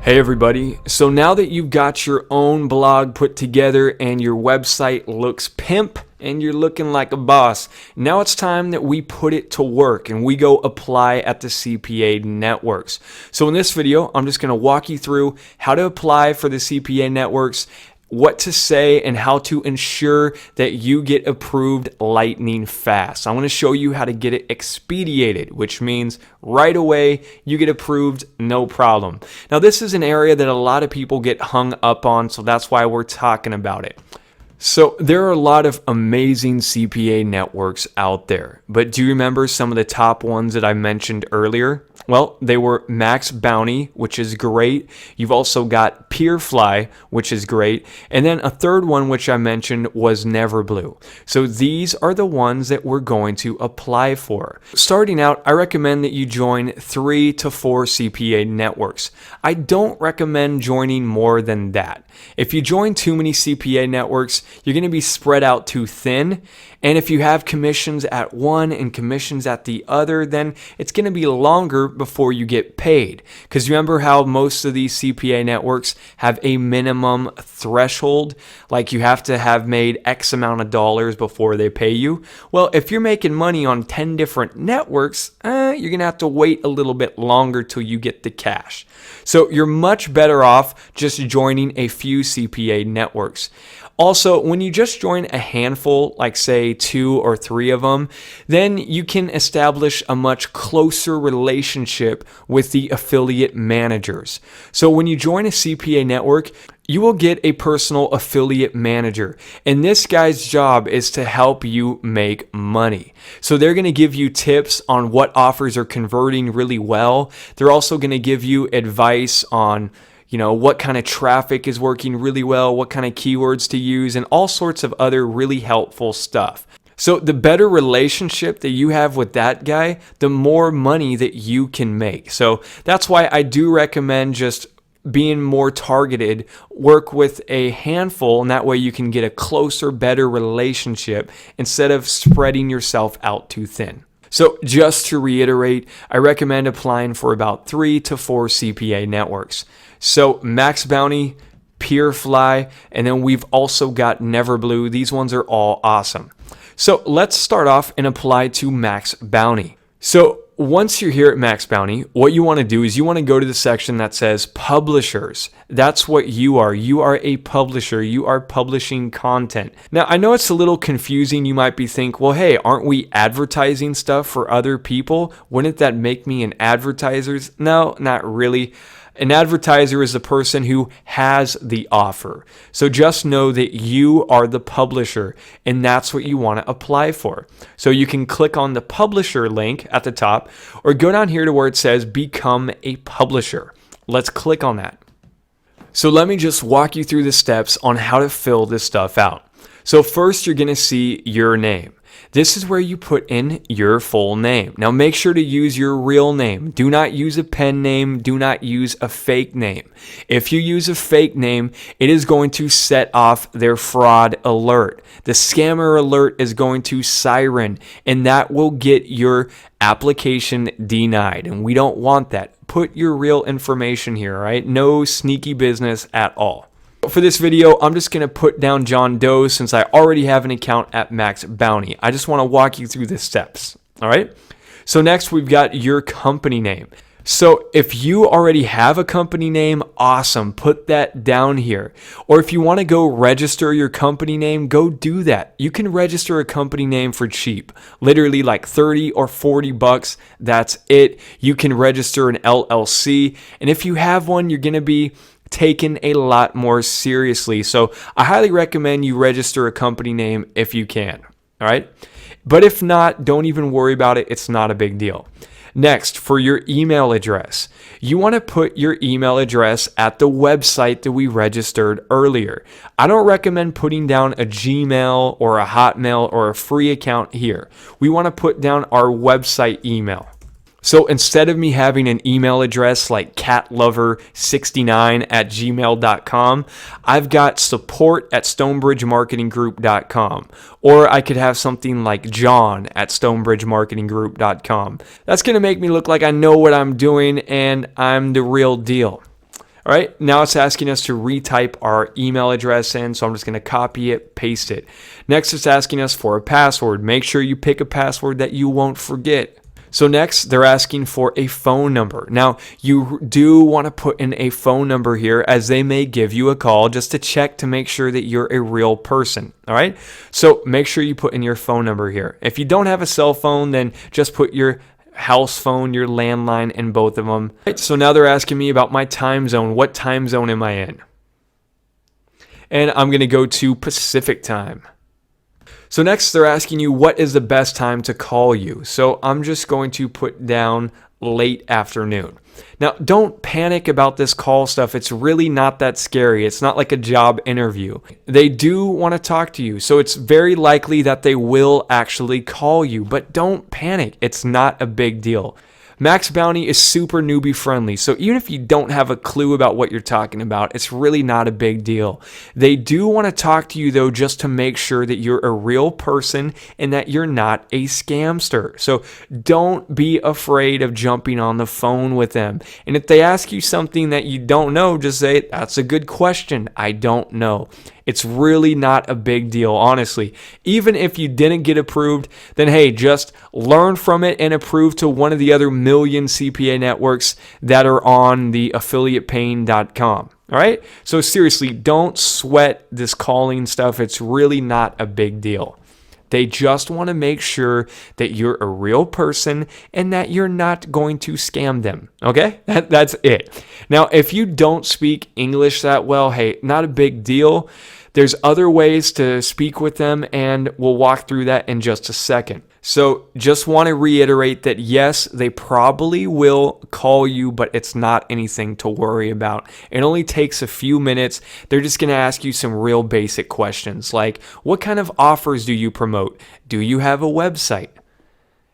Hey everybody, so now that you've got your own blog put together and your website looks pimp and you're looking like a boss, now it's time that we put it to work and we go apply at the CPA networks. So in this video, I'm just going to walk you through how to apply for the CPA networks, what to say, and how to ensure that you get approved lightning fast. I'm going to show you how to get it expedited, which means right away you get approved, no problem. Now, this is an area that a lot of people get hung up on, so that's why we're talking about it. So there are a lot of amazing CPA networks out there, but do you remember some of the top ones that I mentioned earlier? Well, they were Max Bounty, which is great. You've also got Peerfly, which is great. And then a third one, which I mentioned, was Neverblue. So these are the ones that we're going to apply for. Starting out, I recommend that you join 3 to 4 CPA networks. I don't recommend joining more than that. If you join too many CPA networks, you're going to be spread out too thin. And if you have commissions at one and commissions at the other, then it's going to be longer before you get paid. Because remember how most of these CPA networks have a minimum threshold, like you have to have made X amount of dollars before they pay you? Well, if you're making money on 10 different networks, you're going to have to wait a little bit longer till you get the cash. So you're much better off just joining a few CPA networks. Also, when you just join a handful, like say 2 or 3 of them, then you can establish a much closer relationship with the affiliate managers. So when you join a CPA network, you will get a personal affiliate manager, and this guy's job is to help you make money. So they're going to give you tips on what offers are converting really well. They're also going to give you advice on what kind of traffic is working really well, what kind of keywords to use, and all sorts of other really helpful stuff. So the better relationship that you have with that guy, the more money that you can make. So that's why I do recommend just being more targeted, work with a handful, and that way you can get a closer, better relationship instead of spreading yourself out too thin. So just to reiterate, I recommend applying for about 3 to 4 CPA networks. So Max Bounty, Peerfly, and then we've also got Neverblue. These ones are all awesome. So let's start off and apply to Max Bounty. So once you're here at Max Bounty, what you want to do is you want to go to the section that says publishers. That's what you are. You are a publisher. You are publishing content. Now, I know it's a little confusing. You might be thinking, well, hey, aren't we advertising stuff for other people? Wouldn't that make me an advertiser? No, not really. An advertiser is the person who has the offer. So just know that you are the publisher, and that's what you want to apply for. So you can click on the publisher link at the top, or go down here to where it says become a publisher. Let's click on that. So let me just walk you through the steps on how to fill this stuff out. So first, you're going to see your name. This is where you put in your full name. Now make sure to use your real name. Do not use a pen name. Do not use a fake name. If you use a fake name, it is going to set off their fraud alert. The scammer alert is going to siren, and that will get your application denied. And we don't want that. Put your real information here, all right? No sneaky business at all. For this video, I'm just going to put down John Doe since I already have an account at Max Bounty. I just want to walk you through the steps, all right? So next, we've got your company name. So if you already have a company name, awesome, put that down here. Or if you want to go register your company name, go do that. You can register a company name for cheap, literally like 30 or 40 bucks. That's it. You can register an LLC. And if you have one, you're going to be taken a lot more seriously. So I highly recommend you register a company name if you can. All right. But if not, don't even worry about it. It's not a big deal. Next, for your email address, you want to put your email address at the website that we registered earlier. I don't recommend putting down a Gmail or a Hotmail or a free account here. We want to put down our website email. So instead of me having an email address like catlover69@gmail.com, I've got support@stonebridgemarketinggroup.com. Or I could have something like john@stonebridgemarketinggroup.com. That's going to make me look like I know what I'm doing and I'm the real deal. All right, now it's asking us to retype our email address in, so I'm just going to copy it, paste it. Next, it's asking us for a password. Make sure you pick a password that you won't forget. So next, they're asking for a phone number. Now, you do want to put in a phone number here, as they may give you a call just to check to make sure that you're a real person. All right, so make sure you put in your phone number here. If you don't have a cell phone, then just put your house phone, your landline in both of them. Right, so now they're asking me about my time zone. What time zone am I in? And I'm going to go to Pacific time. So next, they're asking you what is the best time to call you. So I'm just going to put down late afternoon. Now, don't panic about this call stuff. It's really not that scary. It's not like a job interview. They do want to talk to you, so it's very likely that they will actually call you, but don't panic. It's not a big deal. Max Bounty is super newbie friendly, so even if you don't have a clue about what you're talking about, it's really not a big deal. They do want to talk to you though, just to make sure that you're a real person and that you're not a scamster. So don't be afraid of jumping on the phone with them. And if they ask you something that you don't know, just say, "That's a good question. I don't know." It's really not a big deal, honestly. Even if you didn't get approved, then hey, just learn from it and approve to one of the other million CPA networks that are on the affiliatepain.com. All right? So seriously, don't sweat this calling stuff. It's really not a big deal. They just want to make sure that you're a real person and that you're not going to scam them. Okay? That's it. Now, if you don't speak English that well, hey, not a big deal. There's other ways to speak with them, and we'll walk through that in just a second. So just want to reiterate that yes, they probably will call you, but it's not anything to worry about. It only takes a few minutes. They're just going to ask you some real basic questions like, what kind of offers do you promote? Do you have a website?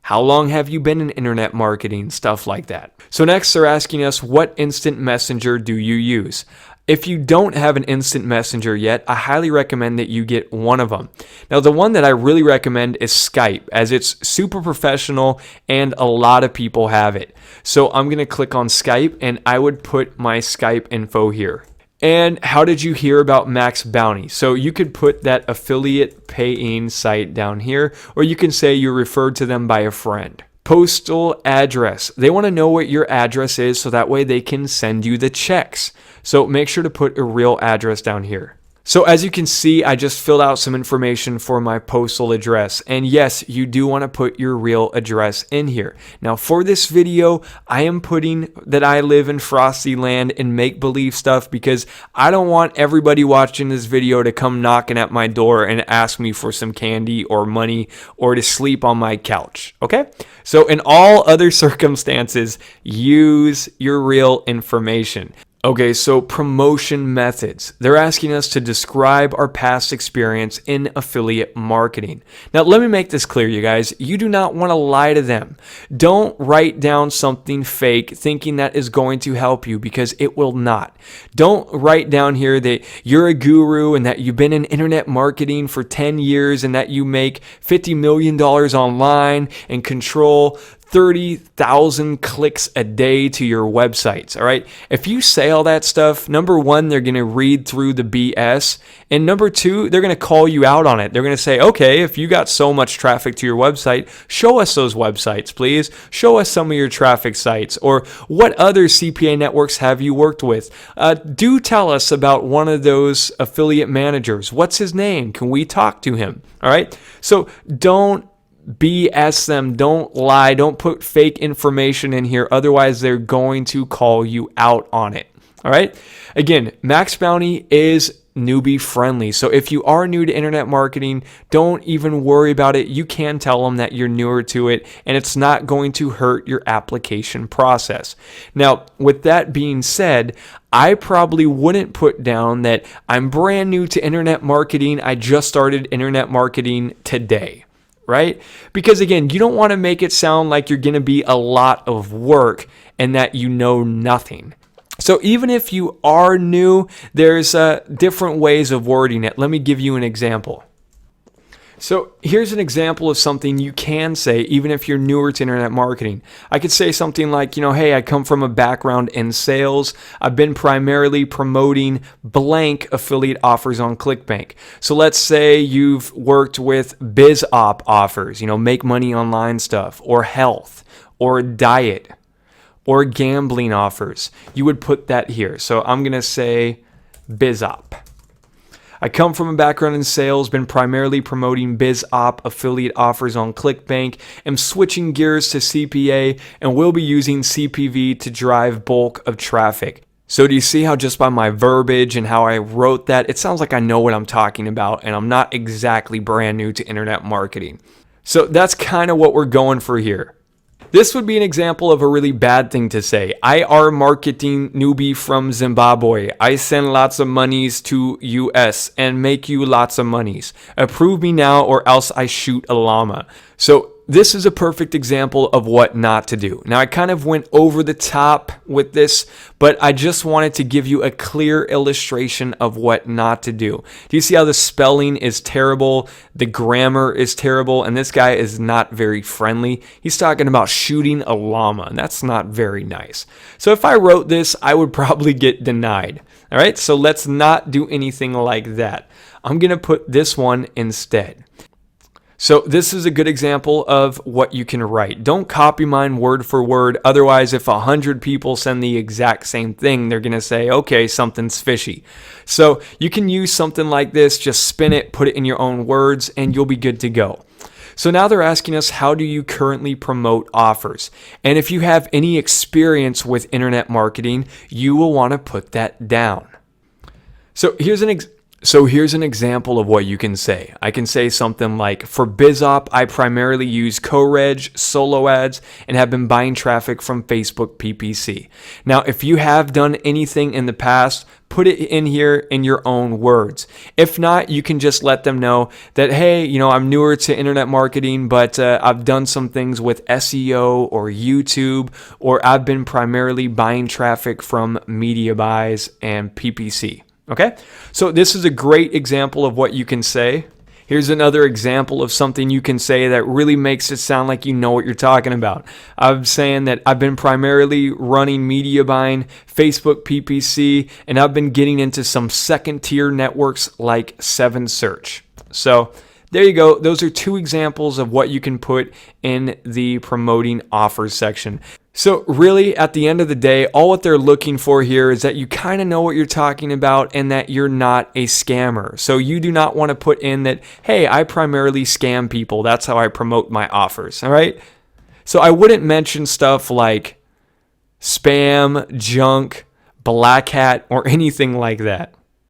How long have you been in internet marketing? Stuff like that. So next, they're asking us, what instant messenger do you use? If you don't have an instant messenger yet, I highly recommend that you get one of them. Now, the one that I really recommend is Skype, as it's super professional and a lot of people have it. So I'm going to click on Skype and I would put my Skype info here. And how did you hear about Max Bounty? So you could put that affiliate paying site down here, or you can say you referred to them by a friend. Postal address. They want to know what your address is so that way they can send you the checks. So make sure to put a real address down here. So as you can see, I just filled out some information for my postal address. And yes, you do want to put your real address in here. Now for this video, I am putting that I live in Frosty Land and make-believe stuff because I don't want everybody watching this video to come knocking at my door and ask me for some candy or money or to sleep on my couch, okay? So in all other circumstances, use your real information. Okay, so promotion methods. They're asking us to describe our past experience in affiliate marketing. Now, let me make this clear, you guys. You do not want to lie to them. Don't write down something fake thinking that is going to help you, because it will not. Don't write down here that you're a guru and that you've been in internet marketing for 10 years and that you make $50 million online and control 30,000 clicks a day to your websites, all right? If you say all that stuff, number one, they're going to read through the BS. And number two, they're going to call you out on it. They're going to say, okay, if you got so much traffic to your website, show us those websites, please. Show us some of your traffic sites. Or what other CPA networks have you worked with? Do tell us about one of those affiliate managers. What's his name? Can we talk to him? All right? So don't BS them, don't lie, don't put fake information in here, otherwise they're going to call you out on it. All right? Again, Max Bounty is newbie friendly. So if you are new to internet marketing, don't even worry about it. You can tell them that you're newer to it and it's not going to hurt your application process. Now, with that being said, I probably wouldn't put down that I'm brand new to internet marketing. I just started internet marketing today. Right? Because again, you don't want to make it sound like you're going to be a lot of work and that you know nothing. So even if you are new, there's different ways of wording it. Let me give you an example. So here's an example of something you can say even if you're newer to internet marketing. I could say something like, hey, I come from a background in sales. I've been primarily promoting blank affiliate offers on ClickBank. So let's say you've worked with biz op offers, make money online stuff, or health, or diet, or gambling offers. You would put that here. So I'm going to say biz op. I come from a background in sales, been primarily promoting biz op affiliate offers on ClickBank, am switching gears to CPA, and will be using CPV to drive bulk of traffic. So do you see how just by my verbiage and how I wrote that, it sounds like I know what I'm talking about, and I'm not exactly brand new to internet marketing. So that's kind of what we're going for here. This would be an example of a really bad thing to say. I are marketing newbie from Zimbabwe. I send lots of monies to US and make you lots of monies. Approve me now or else I shoot a llama. So this is a perfect example of what not to do. Now, I kind of went over the top with this, but I just wanted to give you a clear illustration of what not to do. Do you see how the spelling is terrible? The grammar is terrible, and this guy is not very friendly. He's talking about shooting a llama, and that's not very nice. So if I wrote this, I would probably get denied. All right, so let's not do anything like that. I'm going to put this one instead. So this is a good example of what you can write. Don't copy mine word for word. Otherwise, if 100 people send the exact same thing, they're going to say, okay, something's fishy. So you can use something like this, just spin it, put it in your own words, and you'll be good to go. So now they're asking us, how do you currently promote offers? And if you have any experience with internet marketing, you will want to put that down. So here's an example of what you can say. I can say something like, for BizOp, I primarily use co-reg, solo ads, and have been buying traffic from Facebook PPC. Now, if you have done anything in the past, put it in here in your own words. If not, you can just let them know that, hey, I'm newer to internet marketing, but I've done some things with SEO or YouTube, or I've been primarily buying traffic from media buys and PPC. Okay, so this is a great example of what you can say. Here's another example of something you can say that really makes it sound like you know what you're talking about. I'm saying that I've been primarily running media buying, Facebook PPC, and I've been getting into some second tier networks like 7Search. So there you go. Those are two examples of what you can put in the promoting offers section. So really, at the end of the day, all what they're looking for here is that you kind of know what you're talking about and that you're not a scammer. So you do not want to put in that, hey, I primarily scam people. That's how I promote my offers. All right. So I wouldn't mention stuff like spam, junk, black hat, or anything like that.